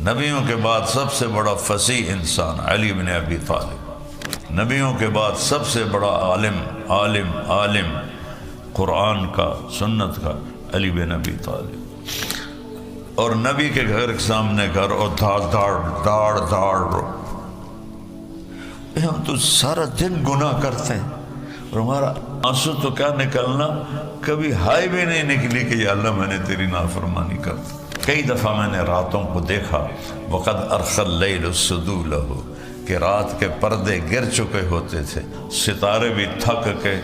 نبیوں کے بعد سب سے بڑا فصیح انسان علی بن ابی طالب، نبیوں کے بعد سب سے بڑا عالم قرآن کا، سنت کا، علی بن ابی طالب۔ اور نبی کے گھر کے سامنے گھر، اور داڑ ہم تو سارا دن گناہ کرتے ہیں، اور ہمارا آنسو تو کیا نکلنا، کبھی ہائے بھی نہیں نکلی کہ یا اللہ میں نے تیری نافرمانی کر دی۔ کئی دفعہ میں نے راتوں کو دیکھا، وقد ارخى اللیل السدولہ، کہ رات کے پردے گر چکے ہوتے تھے، ستارے بھی تھک کے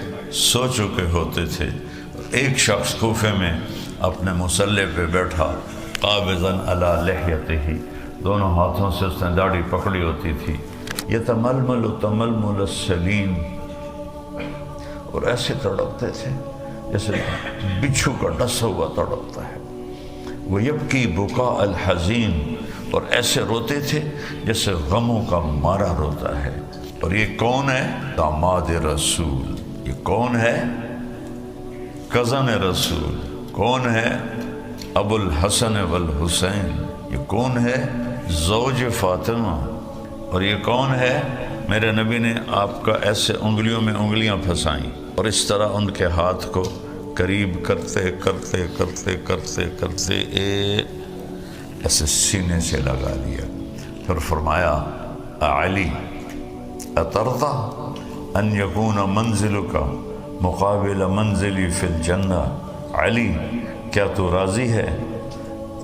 سو چکے ہوتے تھے، ایک شخص کوفے میں اپنے مصلی پہ بیٹھا، قابضاً علی لحیتہ، دونوں ہاتھوں سے اس نے داڑھی پکڑی ہوتی تھی، یتململ تململ السلیم، اور ایسے تڑپتے تھے جیسے بچھو کا ڈسا ہوا تڑپتا ہے، وَيَبْكِي بُكَاءَ الْحَزِينَ، اور ایسے روتے تھے جیسے غموں کا مارا روتا ہے۔ اور یہ کون ہے؟ داماد رسول۔ یہ کون ہے؟ کزن رسول۔ کون ہے؟ ابو الحسن والحسین۔ یہ کون ہے؟ زوج فاطمہ۔ اور یہ کون ہے؟ میرے نبی نے آپ کا ایسے انگلیوں میں انگلیاں پھنسائیں اور اس طرح ان کے ہاتھ کو قریب کرتے کرتے کرتے کرتے کرتے ایسے سینے سے لگا دیا، پھر فرمایا علی اترضى ان یکون منزلک مقابل منزلی فی الجنہ، علی کیا تو راضی ہے،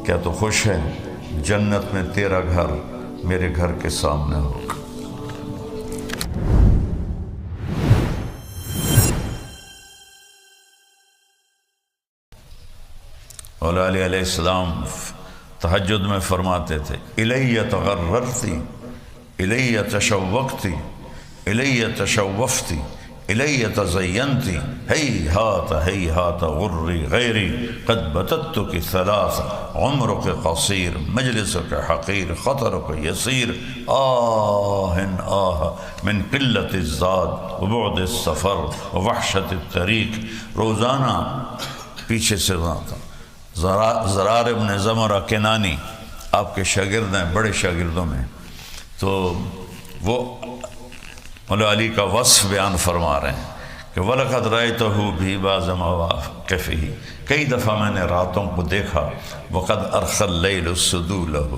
کیا تو خوش ہے جنت میں تیرا گھر میرے گھر کے سامنے ہوگا؟ مولا علی علیہ السلام تہجد میں فرماتے تھے الی تغررتی، الی تشوقتی، الی تشوفتی، الی تزینتی، ہیہات غری غیری قد بتتک ثلاث، عمرک قصیر مجلسک حقیر خطرک یسیر، آہ من قلت الزاد وبعد السفر ووحشت الطریق۔ روزانہ پیچھے سے آتا زرار ابن زمرہ کنانی آپ کے شاگرد ہیں، بڑے شاگردوں میں، تو وہ مولا علی کا وصف بیان فرما رہے ہیں کہ وَلَقَدْ رَأَيْتُهُ فِي بَعْضِ مَوَاقِفِهِ، کئی دفعہ میں نے راتوں کو دیکھا، وَقَدْ أَرْخَى اللَّيْلُ السُّدُولَهُ،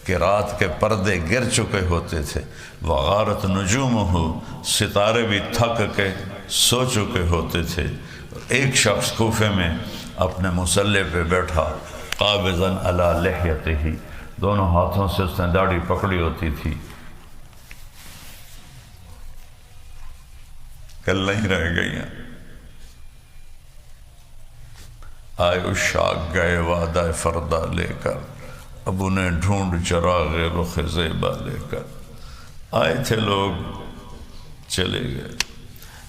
کہ رات کے پردے گر چکے ہوتے تھے، وَغَارَتْ نُجُومُهُ، ستارے بھی تھک کے سو چکے ہوتے تھے۔ ایک شخص کوفے میں اپنے مصلی پہ بیٹھا، قابضاً علی لحیتہ، دونوں ہاتھوں سے اس نے داڑھی پکڑی ہوتی تھی، کل نہیں رہ گئی ہیں، آئے اشاق گئے وعدہ فردہ لے کر، اب انہیں ڈھونڈ چراغ رخ زیبا لے کر، آئے تھے لوگ چلے گئے۔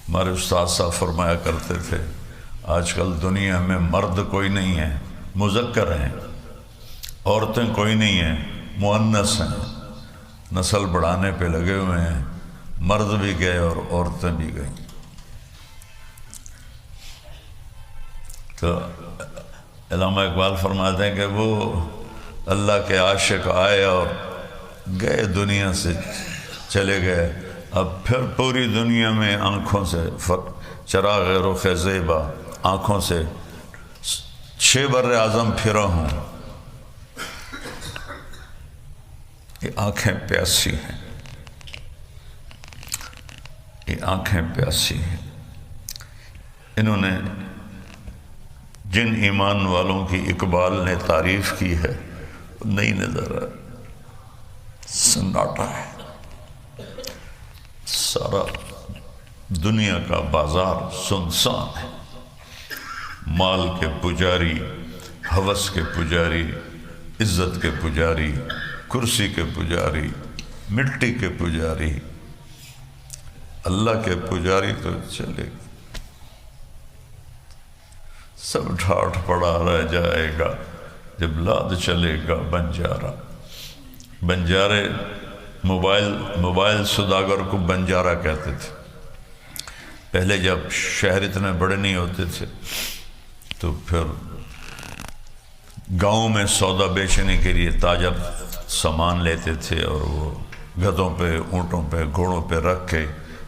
ہمارے استاد صاحب فرمایا کرتے تھے آج کل دنیا میں مرد کوئی نہیں ہے، مذکر ہیں، عورتیں کوئی نہیں ہیں، مؤنث ہیں، نسل بڑھانے پہ لگے ہوئے ہیں، مرد بھی گئے اور عورتیں بھی گئیں۔ تو علامہ اقبال فرماتے ہیں کہ وہ اللہ کے عاشق آئے اور گئے، دنیا سے چلے گئے، اب پھر پوری دنیا میں آنکھوں سے چراغ رخ زیبا، آنکھوں سے 6 بر اعظم پھرا ہوں، یہ آنکھیں پیاسی ہیں، یہ آنکھیں پیاسی ہیں۔ انہوں نے جن ایمان والوں کی اقبال نے تعریف کی ہے نہیں نظر آ، سناٹا ہے، سارا دنیا کا بازار سنسان ہے، مال کے پجاری، ہوس کے پجاری، عزت کے پجاری، کرسی کے پجاری، مٹی کے پجاری، اللہ کے پجاری تو چلے گا، سب ڈھاٹ پڑا رہ جائے گا جب لاد چلے گا بنجارہ۔ بنجارے موبائل سوداگر کو بنجارہ کہتے تھے، پہلے جب شہر اتنے بڑے نہیں ہوتے تھے تو پھر گاؤں میں سودا بیچنے کے لیے تاجر سامان لیتے تھے اور وہ گدھوں پہ، اونٹوں پہ، گھوڑوں پہ رکھ کے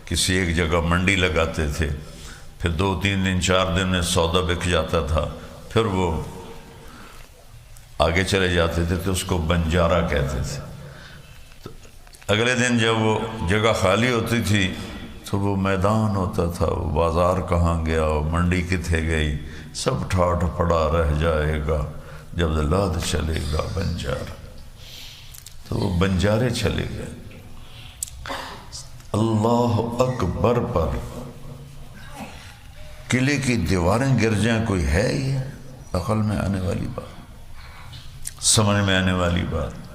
کسی ایک جگہ منڈی لگاتے تھے، پھر 2-3 دن 4 دن میں سودا بک جاتا تھا، پھر وہ آگے چلے جاتے تھے تو اس کو بنجارہ کہتے تھے۔ تو اگلے دن جب وہ جگہ خالی ہوتی تھی تو وہ میدان ہوتا تھا، وہ بازار کہاں گیا، وہ منڈی کتنے گئی، سب ٹھاٹھ پڑا رہ جائے گا جب لاد چلے گا بنجارہ۔ تو وہ بنجارے چلے گئے۔ اللہ اکبر پر قلعے کی دیواریں گر جائیں، کوئی ہے یہ عقل میں آنے والی بات، سمجھ میں آنے والی بات؟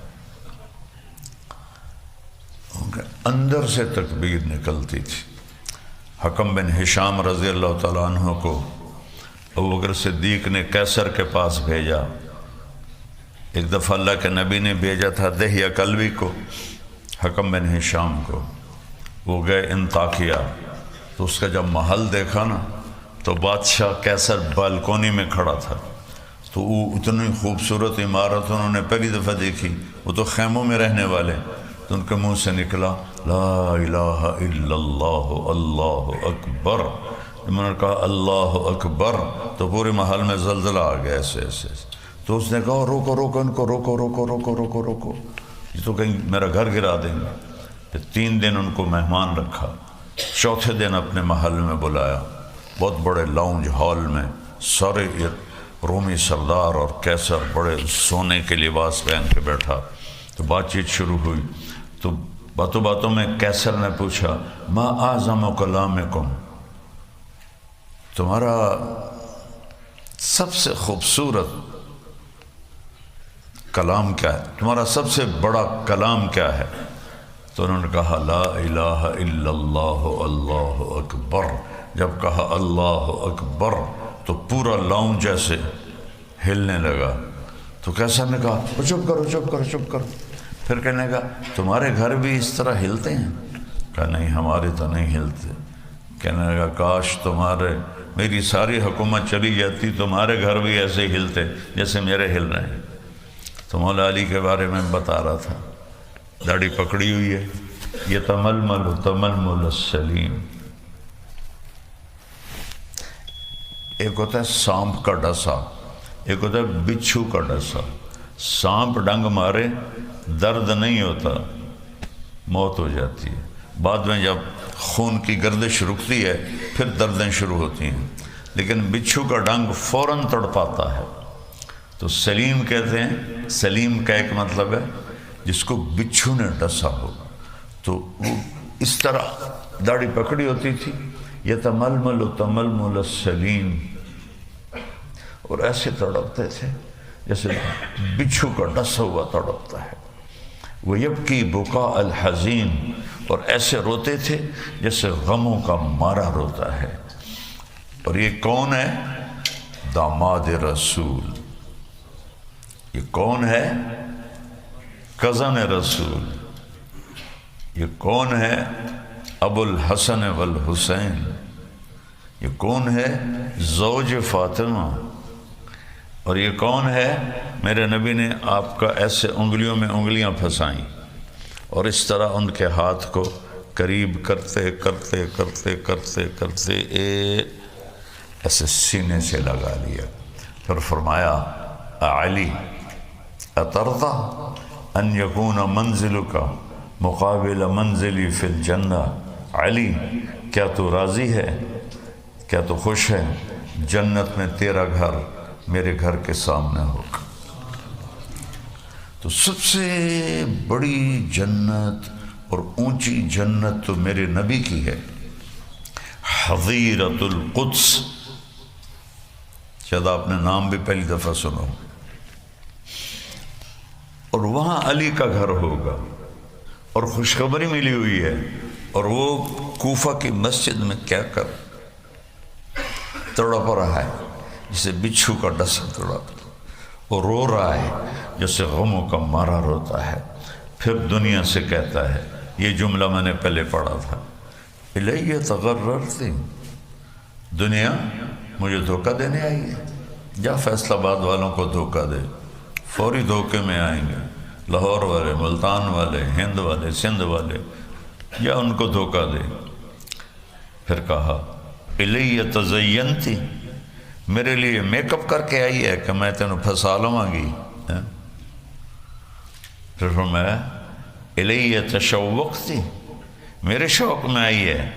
اندر سے تکبیر نکلتی تھی۔ حکم بن ہشام رضی اللہ تعالیٰ عنہ کو ابوبکر صدیق نے قیصر کے پاس بھیجا۔ ایک دفعہ اللہ کے نبی نے بھیجا تھا دہیہ کلبی کو، حکم بن ہشام کو، وہ گئے انطاکیہ۔ تو اس کا جب محل دیکھا نا تو بادشاہ قیصر بالکونی میں کھڑا تھا، تو وہ اتنی خوبصورت عمارت انہوں نے پہلی دفعہ دیکھی، وہ تو خیموں میں رہنے والے، تو ان کے منہ سے نکلا لا الہ الا اللہ اللہ اکبر۔ انہوں نے کہا اللہ اکبر تو پورے محل میں زلزلہ آ گیا ایسے ایسے۔ تو اس نے کہا روکو روکو ان کو، روکو روکو روکو روکو روکو، یہ تو کہیں میرا گھر گرا دیں گے۔ پھر 3 دن ان کو مہمان رکھا، چوتھے دن اپنے محل میں بلایا، بہت بڑے لاؤنج ہال میں، سارے رومی سردار اور قیصر بڑے سونے کے لباس پہن کے بیٹھا۔ تو بات چیت شروع ہوئی، تو باتوں باتوں میں قیصر نے پوچھا ما اعظم کلامکم، تمہارا سب سے خوبصورت کلام کیا ہے، تمہارا سب سے بڑا کلام کیا ہے؟ تو انہوں نے کہا لا الہ الا اللہ اللہ اکبر۔ جب کہا اللہ اکبر تو پورا لاؤنج جیسے ہلنے لگا۔ تو قیصر نے کہا چپ کرو چپ کرو چپ کرو۔ پھر کہنے لگا تمہارے گھر بھی اس طرح ہلتے ہیں؟ کہا نہیں ہمارے تو نہیں ہلتے۔ کہنے لگا کاش تمہارے میری ساری حکومت چلی جاتی تمہارے گھر بھی ایسے ہلتے جیسے میرے ہل رہے ہیں۔ تو مولا علی کے بارے میں بتا رہا تھا، داڑھی پکڑی ہوئی ہے، یہ تململ تململ السلیم۔ ایک ہوتا ہے سانپ کا ڈسا، ایک ہوتا ہے بچھو کا ڈسا۔ سانپ ڈنگ مارے درد نہیں ہوتا، موت ہو جاتی ہے، بعد میں جب خون کی گردش رکتی ہے پھر دردیں شروع ہوتی ہیں، لیکن بچھو کا ڈنگ فوراً تڑپاتا ہے۔ تو سلیم کہتے ہیں، سلیم کا ایک مطلب ہے جس کو بچھو نے ڈسا ہو۔ تو وہ اس طرح داڑھی پکڑی ہوتی تھی، یہ تململ تململ السلیم، اور ایسے تڑپتے تھے جیسے بچھو کا ڈسا ہوا تڑپتا ہے۔ وہ یبکی بکاء الحزین، اور ایسے روتے تھے جیسے غموں کا مارا روتا ہے۔ اور یہ کون ہے؟ داماد رسول۔ یہ کون ہے؟ کزن رسول۔ یہ کون ہے؟ ابو الحسن والحسین۔ یہ کون ہے؟ زوج فاطمہ۔ اور یہ کون ہے؟ میرے نبی نے آپ کا ایسے انگلیوں میں انگلیاں پھنسائیں اور اس طرح ان کے ہاتھ کو قریب کرتے کرتے کرتے کرتے کرتے ایسے سینے سے لگا لیا۔ پھر فرمایا علی اترضى ان یکون منزلک مقابل منزلی فی الجنہ، علی کیا تو راضی ہے، کیا تو خوش ہے جنت میں تیرا گھر میرے گھر کے سامنے ہوگا؟ تو سب سے بڑی جنت اور اونچی جنت تو میرے نبی کی ہے، حظیرۃ القدس۔ شاید آپ نے نام بھی پہلی دفعہ سنا، اور وہاں علی کا گھر ہوگا، اور خوشخبری ملی ہوئی ہے، اور وہ کوفہ کی مسجد میں کیا کر تڑپ رہا ہے جسے بچھو کا ڈسا تڑپ، اور رو رہا ہے جیسے غموں کا مارا روتا ہے۔ پھر دنیا سے کہتا ہے، یہ جملہ میں نے پہلے پڑھا تھا، الیہ تغررتی، دنیا مجھے دھوکہ دینے آئی ہے، جا فیصل آباد والوں کو دھوکہ دے، فوری دھوکے میں آئیں گے۔ لاہور والے، ملتان والے، ہند والے، سندھ والے، یا ان کو دھوکہ دے۔ پھر کہا الی تزینتی، میرے لیے میک اپ کر کے آئی ہے کہ میں تینوں پھنسا لواں گی۔ پھر فرمایا الی تشوقتی، میرے شوق میں آئی ہے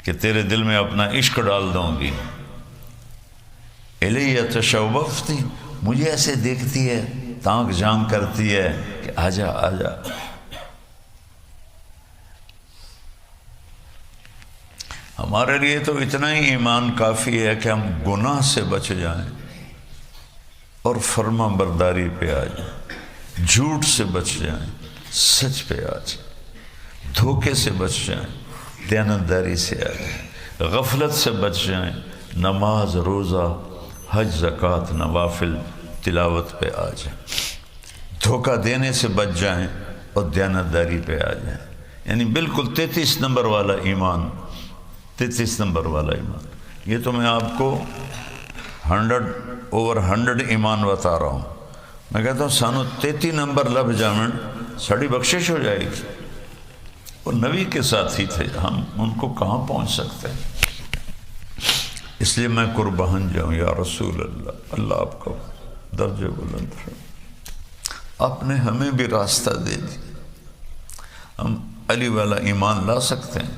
کہ تیرے دل میں اپنا عشق ڈال دوں گی۔ الی تشوقتی، مجھے ایسے دیکھتی ہے، تانک جھانک کرتی ہے کہ آجا آجا۔ ہمارے لیے تو اتنا ہی ایمان کافی ہے کہ ہم گناہ سے بچ جائیں اور فرما برداری پہ آ جائیں، جھوٹ سے بچ جائیں، سچ پہ آ جائیں، دھوکے سے بچ جائیں، دیانتداری سے آ جائیں، غفلت سے بچ جائیں، نماز، روزہ، حج، زکوٰۃ، نوافل، تلاوت پہ آ جائیں، دھوکہ دینے سے بچ جائیں اور دیانتداری پہ آ جائیں۔ یعنی بالکل 33 نمبر والا ایمان، 33 نمبر والا ایمان۔ یہ تو میں آپ کو 100/100 ایمان بتا رہا ہوں۔ میں کہتا ہوں سانو 33 نمبر لب جامن ساڑی بخشش ہو جائے گی۔ وہ نبی کے ساتھ ہی تھے، ہم ان کو کہاں پہنچ سکتے ہیں؟ اس لیے میں قربان جاؤں یا رسول اللہ، اللہ آپ کو درجہ بلند ہے۔ آپ نے ہمیں بھی راستہ دے دیا۔ ہم علی والا ایمان لا سکتے ہیں،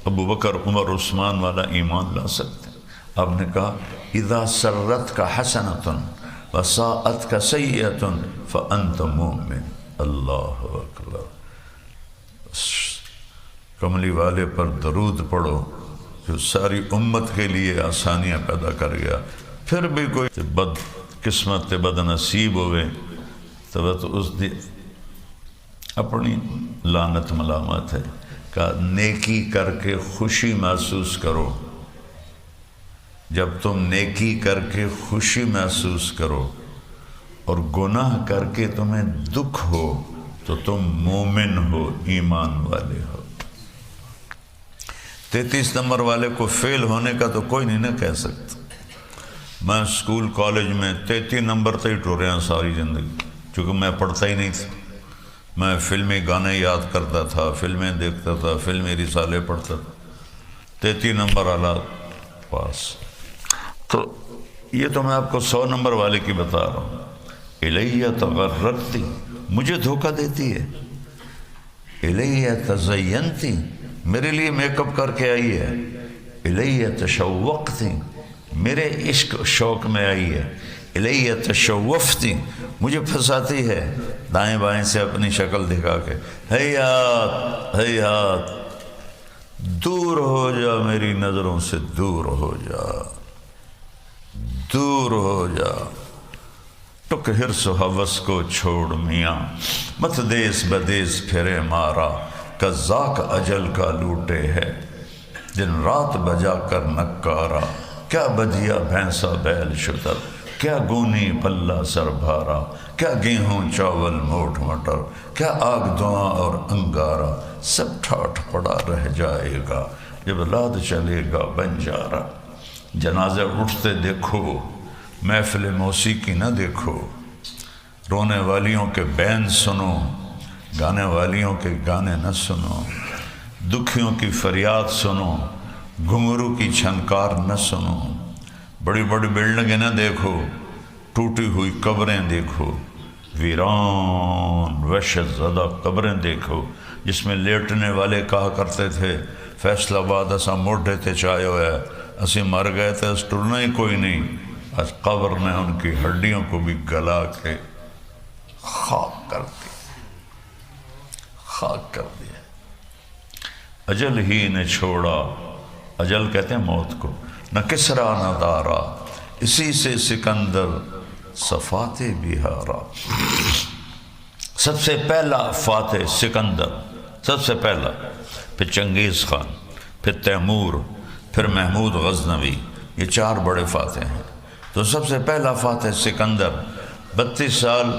ابو بکر، عمر، عثمان والا ایمان لا سکتے ہیں۔ آپ نے کہا اذا سرتک حسنۃ وساءتک سیئۃ فانت مؤمن۔ اللہ اکبر۔ کملی والے پر درود پڑھو جو ساری امت کے لیے آسانیاں پیدا کر گیا۔ پھر بھی کوئی بد قسمت بد نصیب ہوئے تو اس دی اپنی لعنت ملامت ہے۔ کہ نیکی کر کے خوشی محسوس کرو۔ جب تم نیکی کر کے خوشی محسوس کرو اور گناہ کر کے تمہیں دکھ ہو تو تم مومن ہو، ایمان والے ہو۔ 33 نمبر والے کو فیل ہونے کا تو کوئی نہیں نہ کہہ سکتا۔ میں اسکول کالج میں 33 نمبر تک ہی ٹوریا ساری زندگی، چونکہ میں پڑھتا ہی نہیں تھا۔ میں فلمی گانے یاد کرتا تھا، فلمیں دیکھتا تھا، فلمی رسالے پڑھتا تھا، 33 نمبر اعلیٰ پاس۔ تو یہ تو میں آپ کو 100 نمبر والے کی بتا رہا ہوں۔ الیہ تغررتی، مجھے دھوکہ دیتی ہے۔ الیہ تزینتی، میرے لیے میک اپ کر کے آئی ہے۔ الیہ تشوقتی، میرے عشق شوق میں آئی ہے۔ الیہ تشوفتی، مجھے پھنساتی ہے دائیں بائیں سے اپنی شکل دکھا کے۔ ہیات ہیات، دور ہو جا میری نظروں سے، دور ہو جا، دور ہو جا۔ ٹک حرص و ہوس کو چھوڑ میاں، مت دیس بدیس پھرے مارا، قذاق اجل کا لوٹے ہے دن رات بجا کر نکارا۔ کیا بدیا بھینسا بیل شتر، کیا گونی پلہ سر بھارا، کیا گیہوں چاول موٹ مٹر، کیا آگ دعا اور انگارا، سب ٹھاٹھ پڑا رہ جائے گا جب لاد چلے گا بنجارا۔ جنازے اٹھتے دیکھو، محفل موسیقی نہ دیکھو، رونے والیوں کے بین سنو، گانے والیوں کے گانے نہ سنو، دکھیوں کی فریاد سنو، گھنگرو کی چھنکار نہ سنو۔ بڑی بڑی بلڈنگیں نہ دیکھو، ٹوٹی ہوئی قبریں دیکھو، ویران وحشت زدہ قبریں دیکھو جس میں لیٹنے والے کہا کرتے تھے فیصلہ آباد اسا موڈے تے چائے ہوئے، اسی مر گئے تھے، اس ٹرنا ہی کوئی نہیں۔ آج قبر نے ان کی ہڈیوں کو بھی گلا کے خاک کر دیا، خاک کر دیا۔ اجل ہی نے چھوڑا، اجل کہتے ہیں موت کو، نہ کسرا نہ دارا، اسی سے سکندر صفات بہارا۔ سب سے پہلا فاتح سکندر، سب سے پہلا، پھر چنگیز خان، پھر تیمور، پھر محمود غزنوی، یہ 4 بڑے فاتح ہیں۔ تو سب سے پہلا فاتح سکندر، 32 سال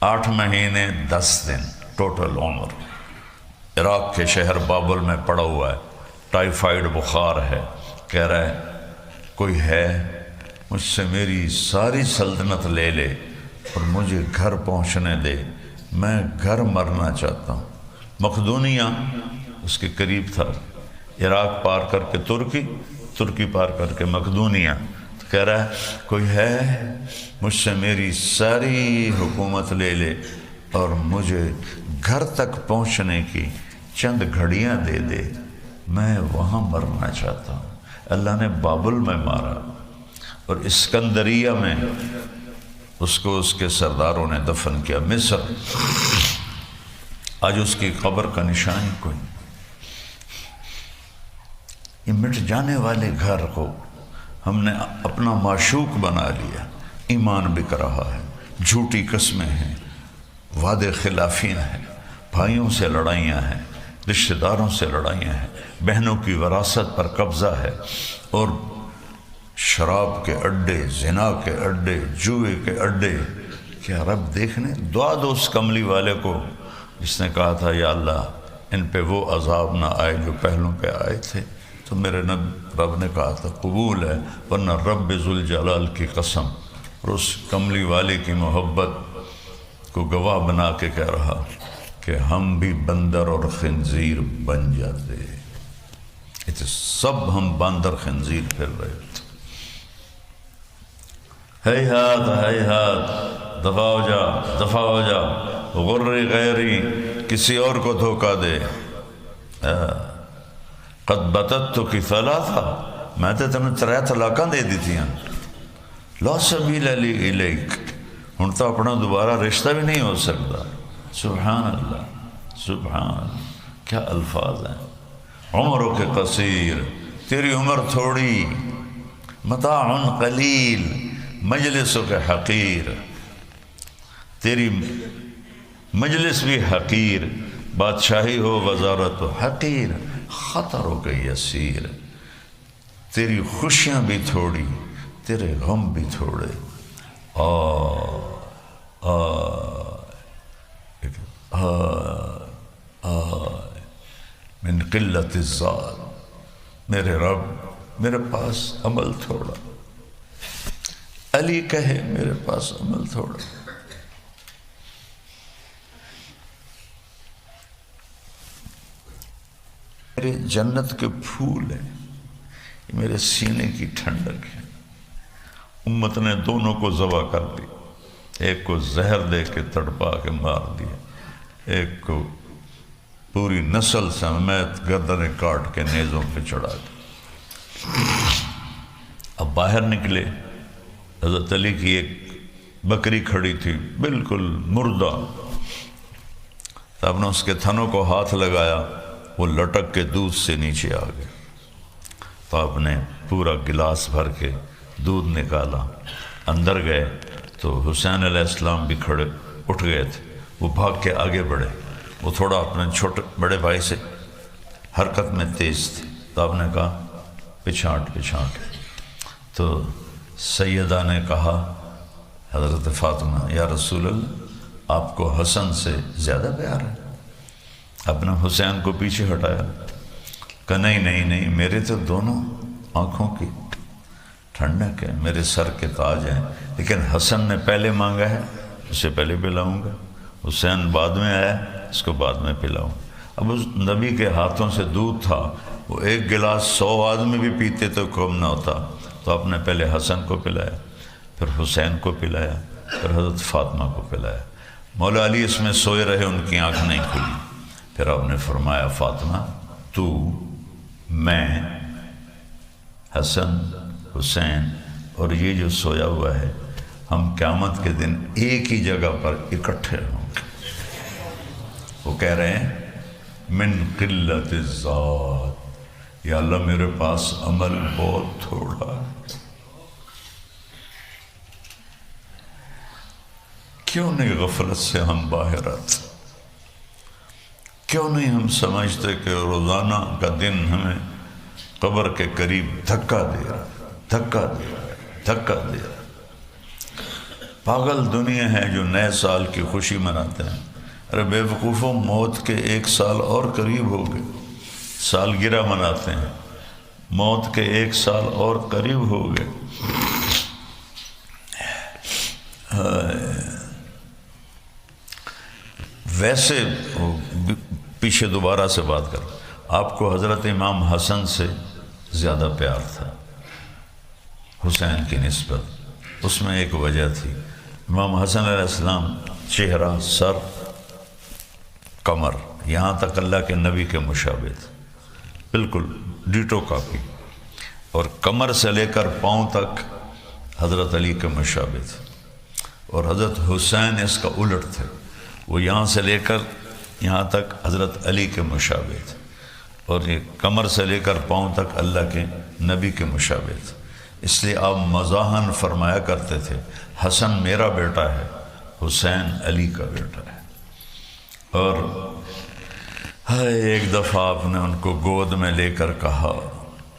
8 مہینے 10 دن ٹوٹل عمر، عراق کے شہر بابل میں پڑا ہوا ہے، ٹائیفائیڈ بخار ہے، کہہ رہا ہے کوئی ہے مجھ سے میری ساری سلطنت لے لے اور مجھے گھر پہنچنے دے، میں گھر مرنا چاہتا ہوں۔ مقدونیہ اس کے قریب تھا، عراق پار کر کے ترکی پار کر کے مقدونیہ، تو کہہ رہا ہے کوئی ہے مجھ سے میری ساری حکومت لے لے اور مجھے گھر تک پہنچنے کی چند گھڑیاں دے دے، میں وہاں مرنا چاہتا ہوں۔ اللہ نے بابل میں مارا اور اسکندریہ میں اس کو اس کے سرداروں نے دفن کیا۔ مصر آج اس کی قبر کا نشان کوئی۔ یہ مٹ جانے والے گھر کو ہم نے اپنا معشوق بنا لیا، ایمان بک رہا ہے، جھوٹی قسمیں ہیں، وعدے خلافیاں ہیں، بھائیوں سے لڑائیاں ہیں، رشتہ داروں سے لڑائیاں ہیں، بہنوں کی وراثت پر قبضہ ہے، اور شراب کے اڈے، زنا کے اڈے، جوئے کے اڈے۔ کیا رب دیکھنے؟ دعا دو اس کملی والے کو جس نے کہا تھا یا اللہ ان پہ وہ عذاب نہ آئے جو پہلوں پہ آئے تھے، تو میرے رب نے کہا تھا قبول ہے، ورنہ رب ذوالجلال کی قسم، اور اس کملی والے کی محبت کو گواہ بنا کے کہہ رہا کہ ہم بھی بندر اور خنزیر بن جاتے، سب ہم باندر خنزیر پھر رہے تھے۔ ہیہات دفاع ہو جا غری غیری، کسی اور کو دھوکہ دے۔ قد بتت کی ثلاثہ، میں تو تمہیں 3 طلاقاں دے دی تھی، لا سبیل لی الیک، ہن تو اپنا دوبارہ رشتہ بھی نہیں ہو سکتا۔ سبحان اللہ، سبحان اللہ، کیا الفاظ ہیں۔ عمروں کے قصیر، تیری عمر تھوڑی، متاع قلیل، مجلسوں کے حقیر، تیری مجلس بھی حقیر، بادشاہی ہو وزارت ہو حقیر، خطروں کے یسیر، تیری خوشیاں بھی تھوڑی، تیرے غم بھی تھوڑے۔ من قلت الزاد، میرے رب میرے پاس عمل تھوڑا، علی کہے میرے پاس عمل تھوڑا۔ میرے جنت کے پھول ہیں، یہ میرے سینے کی ٹھنڈک ہے۔ امت نے دونوں کو ذبح کر دی، ایک کو زہر دے کے تڑپا کے مار دیا، ایک کو پوری نسل سمیت گردنیں کاٹ کے نیزوں پہ چڑھا دی۔ اب باہر نکلے، حضرت علی کی ایک بکری کھڑی تھی بالکل مردہ، تو آپ نے اس کے تھنوں کو ہاتھ لگایا، وہ لٹک کے دودھ سے نیچے آ گئے، تو آپ نے پورا گلاس بھر کے دودھ نکالا، اندر گئے تو حسین علیہ السلام بھی کھڑے اٹھ گئے تھے، وہ بھاگ کے آگے بڑھے، وہ تھوڑا اپنے چھوٹے بڑے بھائی سے حرکت میں تیز تھے، تو آپ نے کہا پچھاٹ، تو سیدہ نے کہا حضرت فاطمہ یا رسول اللہ آپ کو حسن سے زیادہ پیار ہے؟ اپنا حسین کو پیچھے ہٹایا، کہا نہیں، میرے تو دونوں آنکھوں کی ٹھنڈک ہے، میرے سر کے تاج ہیں، لیکن حسن نے پہلے مانگا ہے، اسے پہلے پلاؤں گا، حسین بعد میں آیا، اس کو بعد میں پلاؤں۔ اب اس نبی کے ہاتھوں سے دودھ تھا، وہ ایک گلاس 100 آدمی بھی پیتے تو کم نہ ہوتا، تو آپ نے پہلے حسن کو پلایا، پھر حسین کو پلایا، پھر حضرت فاطمہ کو پلایا۔ مولا علی اس میں سوئے رہے، ان کی آنکھ نہیں کھلی، پھر آپ نے فرمایا فاطمہ تو، میں، حسن، حسین اور یہ جو سویا ہوا ہے، ہم قیامت کے دن ایک ہی جگہ پر اکٹھے ہوں گے۔ وہ کہہ رہے ہیں من قلت الذات، یا اللہ میرے پاس عمل بہت تھوڑا ہے، کیوں نہیں غفلت سے ہم باہر آتے؟ کیوں نہیں ہم سمجھتے کہ روزانہ کا دن ہمیں قبر کے قریب دھکا دے رہا۔ پاگل دنیا ہے جو نئے سال کی خوشی مناتے ہیں۔ ارے بے وقوفوں، موت کے 1 سال اور قریب ہو گئے، سالگرہ مناتے ہیں، موت کے 1 سال اور قریب ہو گئے۔ ویسے پیچھے دوبارہ سے بات کر، آپ کو حضرت امام حسن سے زیادہ پیار تھا حسین کی نسبت، اس میں ایک وجہ تھی، امام حسن علیہ السلام چہرہ، سر، کمر، یہاں تک اللہ کے نبی کے مشابہ تھے، بالکل ڈیٹو کاپی، اور کمر سے لے کر پاؤں تک حضرت علی کے مشابہ تھے، اور حضرت حسین اس کا الٹ تھے، وہ یہاں سے لے کر یہاں تک حضرت علی کے مشابہ تھے، اور یہ کمر سے لے کر پاؤں تک اللہ کے نبی کے مشابہ تھے، اس لیے آپ مزاحن فرمایا کرتے تھے حسن میرا بیٹا ہے، حسین علی کا بیٹا ہے۔ اور ایک دفعہ آپ نے ان کو گود میں لے کر کہا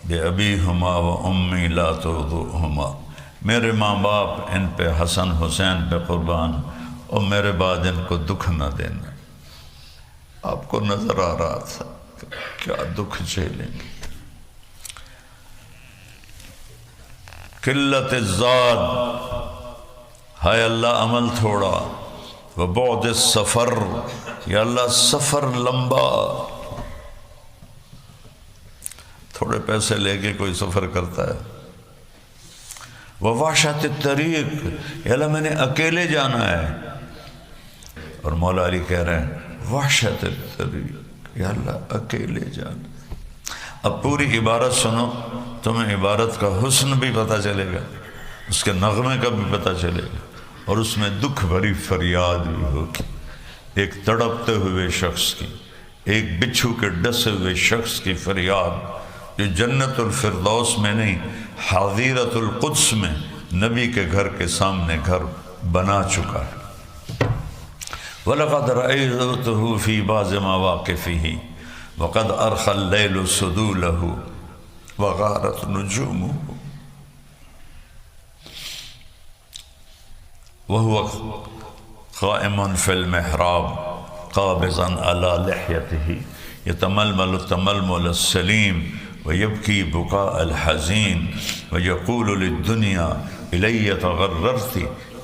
بے ابی ہما و امی لا ترضوہما، میرے ماں باپ ان پہ، حسن حسین پہ قربان، اور میرے بعد ان کو دکھ نہ دینا۔ آپ کو نظر آ رہا تھا کہ کیا دکھ جھیلیں گے۔ قلت الزاد، ہائے اللہ عمل تھوڑا، وبعد السفر، یا اللہ سفر لمبا، تھوڑے پیسے لے کے کوئی سفر کرتا ہے، ووحشت الطریق، یا اللہ میں نے اکیلے جانا ہے، اور مولا علی کہہ رہے ہیں وحشت الطریق، یا اللہ اکیلے جانا۔ اب پوری عبارت سنو، تمہیں عبارت کا حسن بھی پتہ چلے گا، اس کے نغمے کا بھی پتہ چلے گا، اور اس میں دکھ بھری فریاد بھی ہوگی، ایک تڑپتے ہوئے شخص کی، ایک بچھو کے ڈسے ہوئے شخص کی فریاد، جو جنت الفردوس میں نہیں، حظیرت القدس میں نبی کے گھر کے سامنے گھر بنا چکا ہے۔ وَلَقَدْ رَأَيْتُهُ فِي بَعْضِ مَوَاقِفِهِ وَقَدْ أَرْخَى اللَّيْلُ سُدُولَهُ وَغَارَتْ نُجُومُهُ وَهُوَ قَائِمٌ فِي الْمِحْرَابِ قَابِضًا عَلَى لِحْيَتِهِ يَتَمَلْمَلُ التَّمَلْمُلَ السَّلِيمِ وَيَبْكِي بُكَاءَ الْحَزِينِ وَيَقُولُ لِلدُّنْيَا إِلَيَّ تَغَرَّرْتِ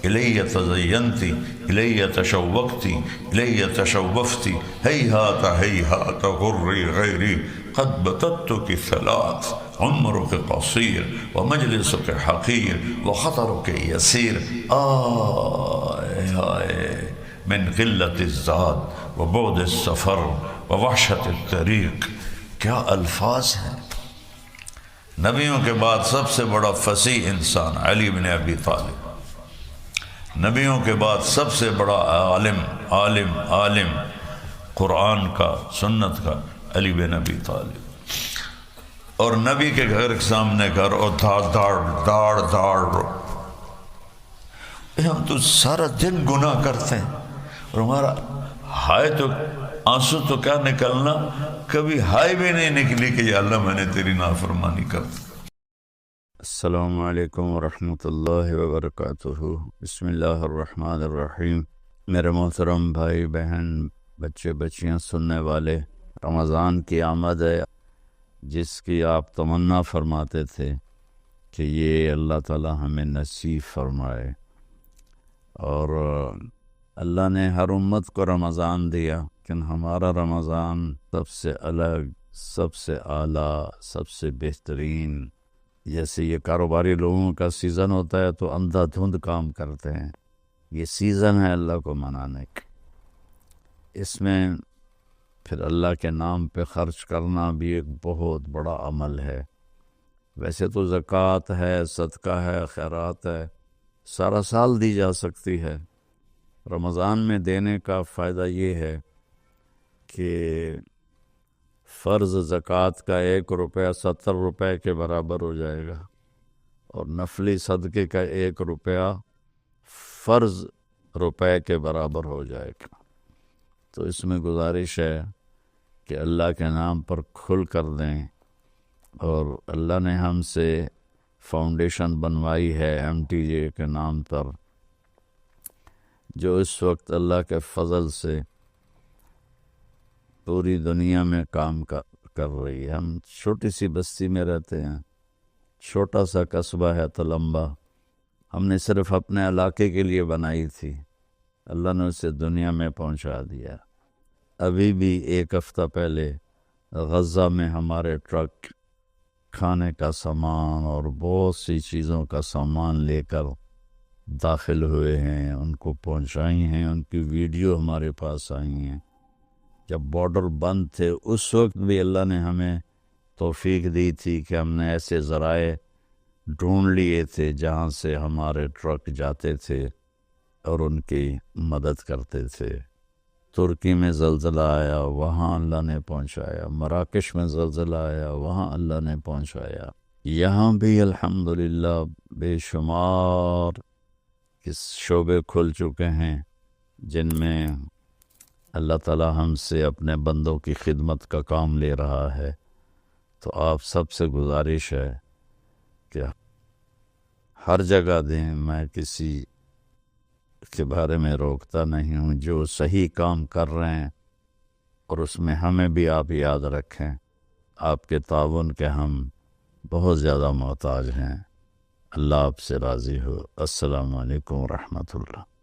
إِلَيَّ تَزَيَّنْتِ إِلَيَّ تَشَوَّقْتِ إِلَيَّ تَشَوَّفْتِ هَيْهَاتَ هَيْهَاتَ غُرِّي غَيْرِي قَدْ بَتَتُّكِ ثَلَاث عُمْرُكِ قَصِيرٌ وَمَجْلِسُكِ حَقِيرٌ وَخَطَرُكِ يَسِيرٌ آئے من قلة الزاد وبعد السفر ووحشت الطریق، کیا الفاظ ہیں۔ نبیوں کے بعد سب سے بڑا فصیح انسان علی بن ابی طالب، نبیوں کے بعد سب سے بڑا عالم قرآن کا، سنت کا، علی بن ابی طالب، اور نبی کے گھر کے سامنے گھر، اور داڑ ہم تو سارا دن گناہ کرتے ہیں، اور ہمارا ہائے تو آنسو تو کیا نکلنا، کبھی ہائے بھی نہیں نکلی کہ یا اللہ میں نے تیری نافرمانی کر دی۔ السلام علیکم ورحمۃ اللہ وبرکاتہ۔ بسم اللہ الرحمن الرحیم۔ میرے محترم بھائی بہن، بچے بچیاں، سننے والے، رمضان کی آمد ہے جس کی آپ تمنا فرماتے تھے کہ یہ اللہ تعالی ہمیں نصیب فرمائے، اور اللہ نے ہر امت کو رمضان دیا، لیکن ہمارا رمضان سب سے الگ، سب سے اعلیٰ، سب سے بہترین۔ جیسے یہ کاروباری لوگوں کا سیزن ہوتا ہے تو اندھا دھند کام کرتے ہیں، یہ سیزن ہے اللہ کو منانے کا۔ اس میں پھر اللہ کے نام پہ خرچ کرنا بھی ایک بہت بڑا عمل ہے۔ ویسے تو زکوٰۃ ہے، صدقہ ہے، خیرات ہے، سارا سال دی جا سکتی ہے۔ رمضان میں دینے کا فائدہ یہ ہے کہ فرض زکوٰۃ کا 1 روپیہ 70 روپے کے برابر ہو جائے گا، اور نفلی صدقے کا 1 روپیہ فرض روپے کے برابر ہو جائے گا۔ تو اس میں گزارش ہے کہ اللہ کے نام پر کھل کر دیں، اور اللہ نے ہم سے فاؤنڈیشن بنوائی ہے MTJ کے نام پر، جو اس وقت اللہ کے فضل سے پوری دنیا میں کام کر رہی ہے۔ ہم چھوٹی سی بستی میں رہتے ہیں، چھوٹا سا قصبہ ہے تلمبا، ہم نے صرف اپنے علاقے کے لیے بنائی تھی، اللہ نے اسے دنیا میں پہنچا دیا۔ ابھی بھی ایک ہفتہ پہلے غزہ میں ہمارے ٹرک کھانے کا سامان اور بہت سی چیزوں کا سامان لے کر داخل ہوئے ہیں، ان کو پہنچائی ہیں، ان کی ویڈیو ہمارے پاس آئی ہیں۔ جب بارڈر بند تھے اس وقت بھی اللہ نے ہمیں توفیق دی تھی کہ ہم نے ایسے ذرائع ڈھونڈ لیے تھے جہاں سے ہمارے ٹرک جاتے تھے اور ان کی مدد کرتے تھے۔ ترکی میں زلزلہ آیا، وہاں اللہ نے پہنچایا۔ مراکش میں زلزلہ آیا، وہاں اللہ نے پہنچایا۔ یہاں بھی الحمدللہ بے شمار اس شعبے کھل چکے ہیں جن میں اللہ تعالی ہم سے اپنے بندوں کی خدمت کا کام لے رہا ہے۔ تو آپ سب سے گزارش ہے کہ ہر جگہ دیں، میں کسی کے بارے میں روکتا نہیں ہوں، جو صحیح کام کر رہے ہیں اور اس میں ہمیں بھی آپ یاد رکھیں، آپ کے تعاون کے ہم بہت زیادہ محتاج ہیں۔ اللہ آپ سے راضی ہو۔ السلام علیکم ورحمۃ اللہ۔